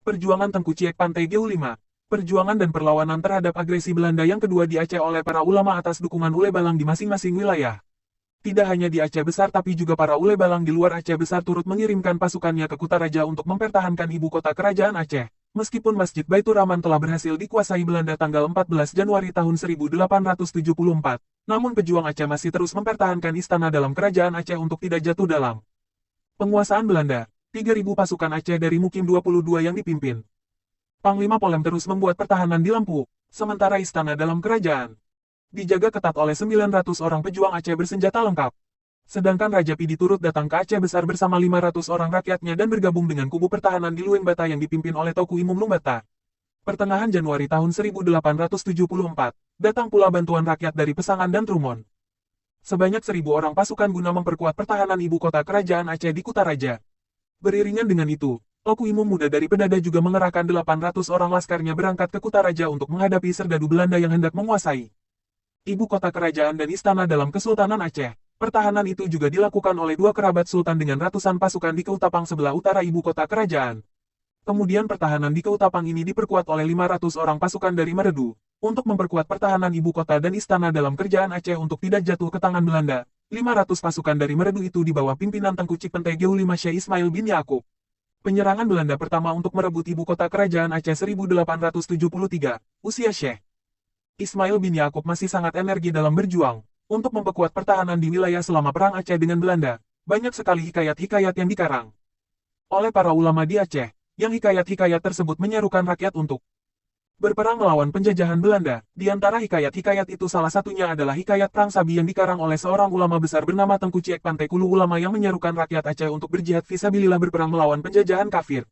Perjuangan Tengku Ciek Pantai GU5. Perjuangan dan perlawanan terhadap agresi Belanda yang kedua di Aceh oleh para ulama atas dukungan Ule Balang di masing-masing wilayah. Tidak hanya di Aceh Besar tapi juga para Ule Balang di luar Aceh Besar turut mengirimkan pasukannya ke Kutaraja untuk mempertahankan ibu kota kerajaan Aceh. Meskipun Masjid Baitur Rahman telah berhasil dikuasai Belanda tanggal 14 Januari tahun 1874, namun pejuang Aceh masih terus mempertahankan istana dalam kerajaan Aceh untuk tidak jatuh dalam penguasaan Belanda. 3.000 pasukan Aceh dari Mukim 22 yang dipimpin Panglima Polem terus membuat pertahanan di Lempu, sementara istana dalam kerajaan dijaga ketat oleh 900 orang pejuang Aceh bersenjata lengkap. Sedangkan Raja Pidi turut datang ke Aceh Besar bersama 500 orang rakyatnya dan bergabung dengan kubu pertahanan di Lueng Bata yang dipimpin oleh Toku Imum Lumbata. Pertengahan Januari tahun 1874, datang pula bantuan rakyat dari Pesangan dan Trumon. Sebanyak 1.000 orang pasukan guna memperkuat pertahanan ibu kota kerajaan Aceh di Kutaraja. Beriringan dengan itu, Toku Imum Muda dari Pedada juga mengerahkan 800 orang laskarnya berangkat ke Kutaraja untuk menghadapi serdadu Belanda yang hendak menguasai ibu kota kerajaan dan istana dalam Kesultanan Aceh. Pertahanan itu juga dilakukan oleh dua kerabat sultan dengan ratusan pasukan di Keutapang sebelah utara ibu kota kerajaan. Kemudian pertahanan di Keutapang ini diperkuat oleh 500 orang pasukan dari Meredu. Untuk memperkuat pertahanan ibu kota dan istana dalam kerajaan Aceh untuk tidak jatuh ke tangan Belanda, 500 pasukan dari Meredu itu di bawah pimpinan Tengku Cik Pentai GU5 Syekh Ismail bin Yakub. Penyerangan Belanda pertama untuk merebut ibu kota kerajaan Aceh 1873, usia Syekh Ismail bin Yakub masih sangat energi dalam berjuang untuk memperkuat pertahanan di wilayah selama Perang Aceh dengan Belanda. Banyak sekali hikayat-hikayat yang dikarang oleh para ulama di Aceh, yang hikayat-hikayat tersebut menyerukan rakyat untuk berperang melawan penjajahan Belanda. Di antara hikayat-hikayat itu salah satunya adalah hikayat Perang Sabi yang dikarang oleh seorang ulama besar bernama Tengku Ciek Pantai Kulu, ulama yang menyerukan rakyat Aceh untuk berjihad fisabilillah berperang melawan penjajahan kafir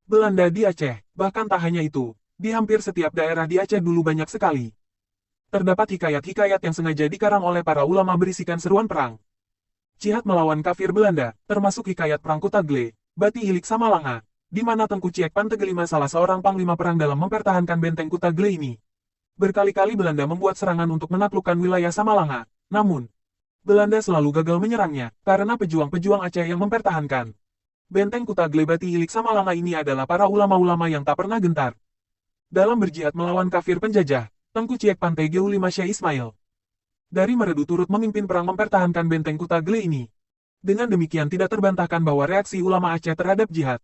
Belanda di Aceh. Bahkan tak hanya itu, di hampir setiap daerah di Aceh dulu banyak sekali terdapat hikayat-hikayat yang sengaja dikarang oleh para ulama berisikan seruan perang jihad melawan kafir Belanda, termasuk hikayat Perang Kutagle, Bati Ilik Samalanga, di mana Tengku Ciek Pantai Kelima salah seorang panglima perang dalam mempertahankan benteng Kutagle ini. Berkali-kali Belanda membuat serangan untuk menaklukkan wilayah Samalanga, namun Belanda selalu gagal menyerangnya, karena pejuang-pejuang Aceh yang mempertahankan benteng Kutagle Bati Ilik Samalanga ini adalah para ulama-ulama yang tak pernah gentar dalam berjihad melawan kafir penjajah. Tengku Ciek Pantai GU5 Syekh Ismail dari Meredu turut memimpin perang mempertahankan benteng Kutagle ini. Dengan demikian tidak terbantahkan bahwa reaksi ulama Aceh terhadap jihad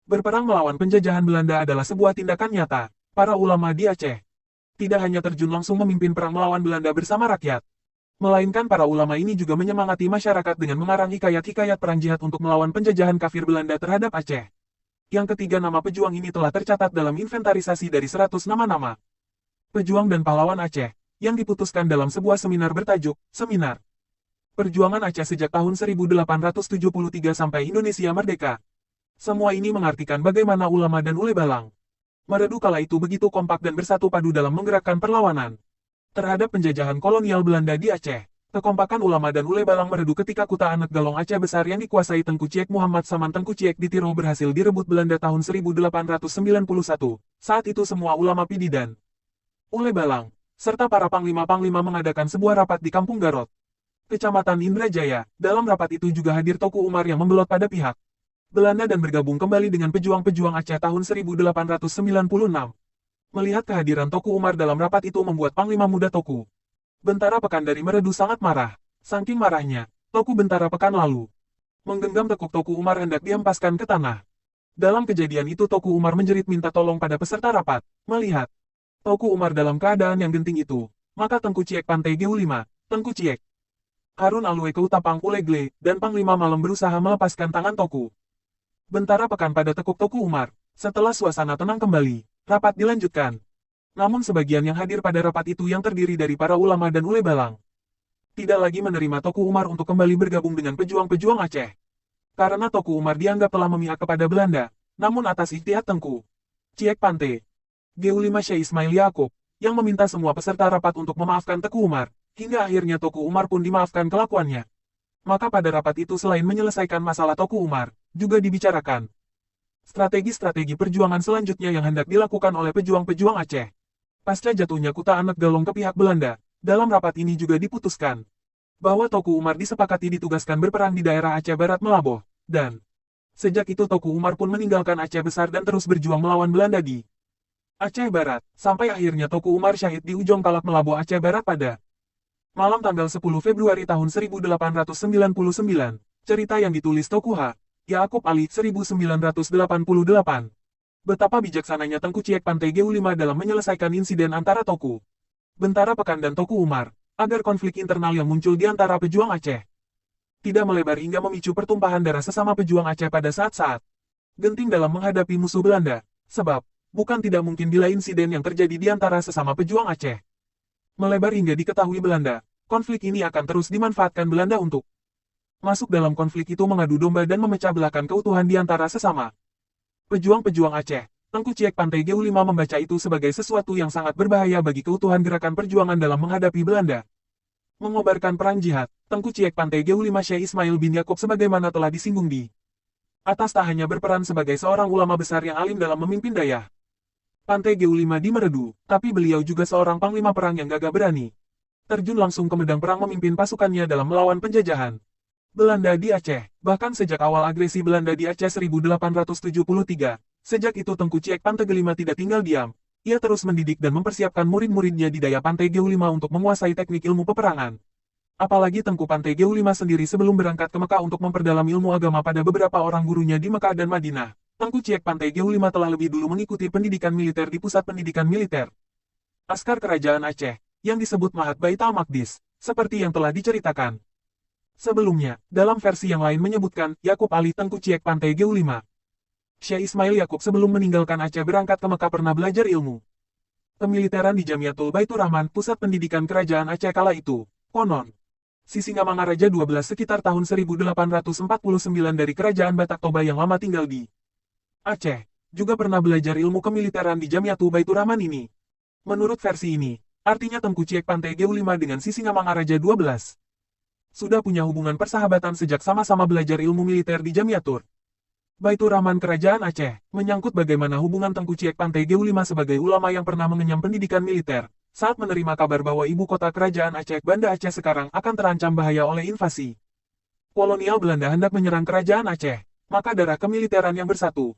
berperang melawan penjajahan Belanda adalah sebuah tindakan nyata. Para ulama di Aceh tidak hanya terjun langsung memimpin perang melawan Belanda bersama rakyat, melainkan para ulama ini juga menyemangati masyarakat dengan mengarang hikayat-hikayat perang jihad untuk melawan penjajahan kafir Belanda terhadap Aceh. Yang ketiga, nama pejuang ini telah tercatat dalam inventarisasi dari 100 nama-nama pejuang dan pahlawan Aceh, yang diputuskan dalam sebuah seminar bertajuk, Seminar Perjuangan Aceh sejak tahun 1873 sampai Indonesia Merdeka. Semua ini mengartikan bagaimana ulama dan Ule Balang Meredu kala itu begitu kompak dan bersatu padu dalam menggerakkan perlawanan terhadap penjajahan kolonial Belanda di Aceh. Kekompakan ulama dan Ule Balang Meredu ketika Kuta Anak Galong Aceh Besar yang dikuasai Tengku Ciek Muhammad Saman Tengku Ciek di Tirol berhasil direbut Belanda tahun 1891. Saat itu semua ulama Pidi dan Ule Balang serta para panglima-panglima mengadakan sebuah rapat di Kampung Garot, Kecamatan Indrajaya. Dalam rapat itu juga hadir Toku Umar yang membelot pada pihak Belanda dan bergabung kembali dengan pejuang-pejuang Aceh tahun 1896. Melihat kehadiran Toku Umar dalam rapat itu membuat Panglima Muda Toku Bentara Pekan dari Meredu sangat marah. Saking marahnya, Toku Bentara Pekan lalu menggenggam tekuk Toku Umar hendak dihempaskan ke tanah. Dalam kejadian itu Toku Umar menjerit minta tolong pada peserta rapat. Melihat Toku Umar dalam keadaan yang genting itu, maka Tengku Ciek Pantai GU5, Tengku Ciek Harun Alwe Keutapang Ulegle, dan Panglima Malam berusaha melepaskan tangan Toku Bentara Pekan pada tekuk Toku Umar. Setelah suasana tenang kembali, rapat dilanjutkan. Namun sebagian yang hadir pada rapat itu yang terdiri dari para ulama dan Ule Balang tidak lagi menerima Toku Umar untuk kembali bergabung dengan pejuang-pejuang Aceh. Karena Toku Umar dianggap telah memihak kepada Belanda, namun atas ikhtiar Tengku Ciek Pantai GU5 Syekh Ismail Yakub, yang meminta semua peserta rapat untuk memaafkan Teku Umar, hingga akhirnya Toku Umar pun dimaafkan kelakuannya. Maka pada rapat itu selain menyelesaikan masalah Toku Umar, juga dibicarakan strategi-strategi perjuangan selanjutnya yang hendak dilakukan oleh pejuang-pejuang Aceh. Pasca jatuhnya Kuta Anak Galong ke pihak Belanda, dalam rapat ini juga diputuskan bahwa Toku Umar disepakati ditugaskan berperang di daerah Aceh Barat Melaboh, dan Sejak itu Teuku Umar pun meninggalkan Aceh Besar dan terus berjuang melawan Belanda di Aceh Barat, sampai akhirnya Teuku Umar syahid di ujung Kalak Melabu Aceh Barat pada malam tanggal 10 Februari tahun 1899. Cerita yang ditulis Teuku H. Yaakob Ali 1988. Betapa bijaksananya Tengku Ciek Pante GU5 dalam menyelesaikan insiden antara Teuku Bentara Pekan dan Teuku Umar, agar konflik internal yang muncul di antara pejuang Aceh tidak melebar hingga memicu pertumpahan darah sesama pejuang Aceh pada saat-saat genting dalam menghadapi musuh Belanda, sebab bukan tidak mungkin bila insiden yang terjadi di antara sesama pejuang Aceh melebar hingga diketahui Belanda, konflik ini akan terus dimanfaatkan Belanda untuk masuk dalam konflik itu, mengadu domba dan memecah belahkan keutuhan di antara sesama pejuang-pejuang Aceh. Tengku Ciek Pante GU5 membaca itu sebagai sesuatu yang sangat berbahaya bagi keutuhan gerakan perjuangan dalam menghadapi Belanda. Mengobarkan perang jihad, Tengku Ciek Pante GU5 Syekh Ismail bin Yaakob sebagaimana telah disinggung di atas tak hanya berperan sebagai seorang ulama besar yang alim dalam memimpin daya Pante GU5 di Meredu, tapi beliau juga seorang panglima perang yang gagah berani terjun langsung ke medan perang memimpin pasukannya dalam melawan penjajahan Belanda di Aceh. Bahkan sejak awal agresi Belanda di Aceh 1873, sejak itu Tengku Ciek Pante GU5 tidak tinggal diam. Ia terus mendidik dan mempersiapkan murid-muridnya di daya Pante GU5 untuk menguasai teknik ilmu peperangan. Apalagi Tengku Pante GU5 sendiri sebelum berangkat ke Mekah untuk memperdalam ilmu agama pada beberapa orang gurunya di Mekah dan Madinah, Tengku Ciek Pante GU5 telah lebih dulu mengikuti pendidikan militer di Pusat Pendidikan Militer Askar Kerajaan Aceh, yang disebut Mahat Bait al-Maqdis, seperti yang telah diceritakan sebelumnya. Dalam versi yang lain menyebutkan, Yaakob Ali Tengku Ciek Pante GU5 Syekh Ismail Yaakob sebelum meninggalkan Aceh berangkat ke Mekah pernah belajar ilmu kemiliteran di Jamiatul Baitur Rahman, pusat pendidikan kerajaan Aceh kala itu. Konon, Sisingamangaraja 12 sekitar tahun 1849 dari kerajaan Batak Toba yang lama tinggal di Aceh, juga pernah belajar ilmu kemiliteran di Jamiatul Baitur Rahman ini. Menurut versi ini, artinya Tengku Ciek Pante GU5 dengan Sisingamangaraja 12 sudah punya hubungan persahabatan sejak sama-sama belajar ilmu militer di Jamiatur Baitur Rahman Kerajaan Aceh, menyangkut bagaimana hubungan Tengku Ciek Pante GU5 sebagai ulama yang pernah mengenyam pendidikan militer, saat menerima kabar bahwa ibu kota kerajaan Aceh, Banda Aceh sekarang akan terancam bahaya oleh invasi kolonial Belanda hendak menyerang kerajaan Aceh, maka darah kemiliteran yang bersatu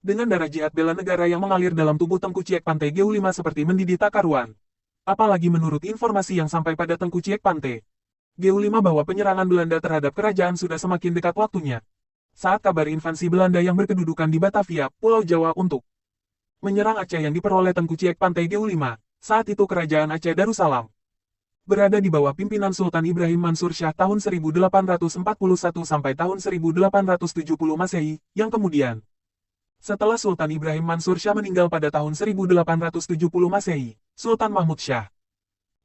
dengan darah jihad bela negara yang mengalir dalam tubuh Tengku Ciek Pante GU5 seperti mendidih tak karuan. Apalagi menurut informasi yang sampai pada Tengku Ciek Pante GU5 bahwa penyerangan Belanda terhadap kerajaan sudah semakin dekat waktunya. Saat kabar invasi Belanda yang berkedudukan di Batavia, Pulau Jawa untuk menyerang Aceh yang diperoleh Tengku Ciek Pante GU5, saat itu kerajaan Aceh Darussalam berada di bawah pimpinan Sultan Ibrahim Mansur Shah tahun 1841 sampai tahun 1870 Masehi, yang kemudian setelah Sultan Ibrahim Mansur Shah meninggal pada tahun 1870 Masehi, Sultan Mahmud Shah.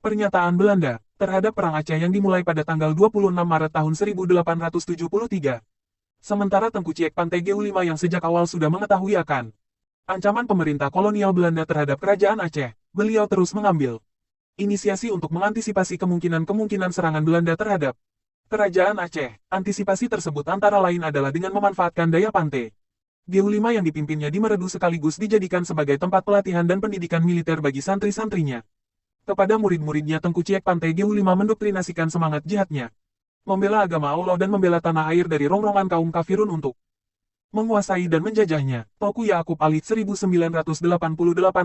Pernyataan Belanda terhadap Perang Aceh yang dimulai pada tanggal 26 Maret tahun 1873. Sementara Tengku Ciek Pante GU5 yang sejak awal sudah mengetahui akan ancaman pemerintah kolonial Belanda terhadap kerajaan Aceh, beliau terus mengambil inisiasi untuk mengantisipasi kemungkinan-kemungkinan serangan Belanda terhadap kerajaan Aceh. Antisipasi tersebut antara lain adalah dengan memanfaatkan daya Pante GU5 yang dipimpinnya di Meredu sekaligus dijadikan sebagai tempat pelatihan dan pendidikan militer bagi santri-santrinya. Kepada murid-muridnya Tengku Ciek Pante GU5 mendoktrinasikan semangat jihadnya membela agama Allah dan membela tanah air dari rongrongan kaum kafirun untuk menguasai dan menjajahnya. Teuku Yaakob Ali 1988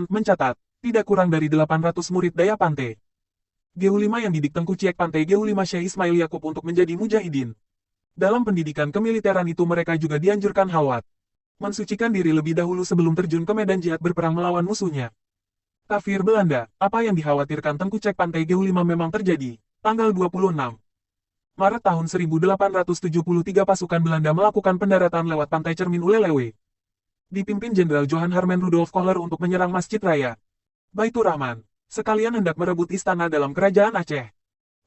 mencatat, tidak kurang dari 800 murid daya Pante GU5 yang didik Tengku Ciek Pante GU5 Syekh Ismail Yaakob untuk menjadi mujahidin. Dalam pendidikan kemiliteran itu mereka juga dianjurkan halwat mensucikan diri lebih dahulu sebelum terjun ke medan jihad berperang melawan musuhnya kafir Belanda. Apa yang dikhawatirkan Tengku Ciek Pante GU5 memang terjadi. Tanggal 26 Maret tahun 1873 pasukan Belanda melakukan pendaratan lewat pantai Cermin Ulelewe. Dipimpin Jenderal Johan Herman Rudolf Kohler untuk menyerang Masjid Raya Baitur Rahman, sekalian hendak merebut istana dalam kerajaan Aceh.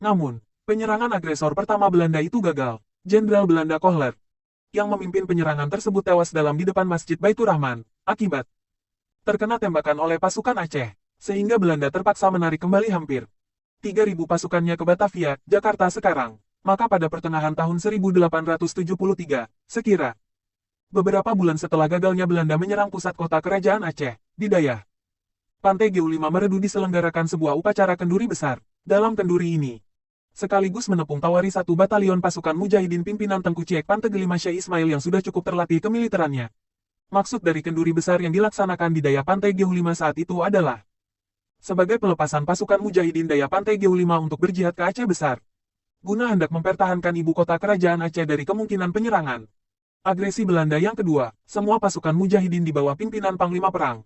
Namun, penyerangan agresor pertama Belanda itu gagal. Jenderal Belanda Kohler, yang memimpin penyerangan tersebut tewas dalam di depan Masjid Baitur Rahman, akibat terkena tembakan oleh pasukan Aceh, sehingga Belanda terpaksa menarik kembali hampir 3.000 pasukannya ke Batavia, Jakarta sekarang. Maka pada pertengahan tahun 1873, sekira beberapa bulan setelah gagalnya Belanda menyerang pusat kota kerajaan Aceh, di daya Pante GU5 Meredu diselenggarakan sebuah upacara kenduri besar. Dalam kenduri ini, sekaligus menepung tawari satu batalion pasukan mujahidin pimpinan Tengku Ciek Pante Gelima Syekh Ismail yang sudah cukup terlatih kemiliterannya. Maksud dari kenduri besar yang dilaksanakan di Daya Pantai Geu-5 saat itu adalah sebagai pelepasan pasukan mujahidin Daya Pantai Geu-5 untuk berjihad ke Aceh Besar, guna hendak mempertahankan ibu kota kerajaan Aceh dari kemungkinan penyerangan. Agresi Belanda yang kedua, semua pasukan mujahidin di bawah pimpinan Panglima Perang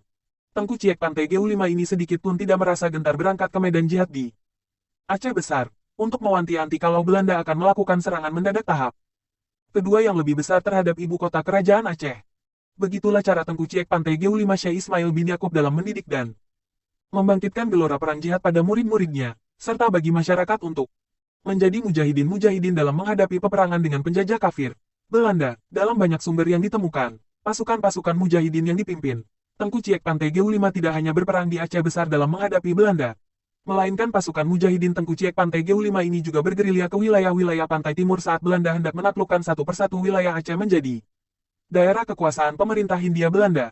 Tengku Ciek Pantai Geu-5 ini sedikit pun tidak merasa gentar berangkat ke medan jihad di Aceh Besar, untuk mewanti-wanti kalau Belanda akan melakukan serangan mendadak tahap kedua yang lebih besar terhadap ibu kota kerajaan Aceh. Begitulah cara Tengku Ciek Pantai Geu-5 Syekh Ismail bin Yakub dalam mendidik dan membangkitkan gelora perang jihad pada murid-muridnya, serta bagi masyarakat untuk menjadi mujahidin-mujahidin dalam menghadapi peperangan dengan penjajah kafir Belanda. Dalam banyak sumber yang ditemukan, pasukan-pasukan mujahidin yang dipimpin Tengku Ciek Pantai Geu-5 tidak hanya berperang di Aceh Besar dalam menghadapi Belanda, melainkan pasukan mujahidin Tengku Ciek Pantai Geu-5 ini juga bergerilya ke wilayah-wilayah pantai timur saat Belanda hendak menaklukkan satu persatu wilayah Aceh menjadi daerah kekuasaan pemerintah Hindia Belanda.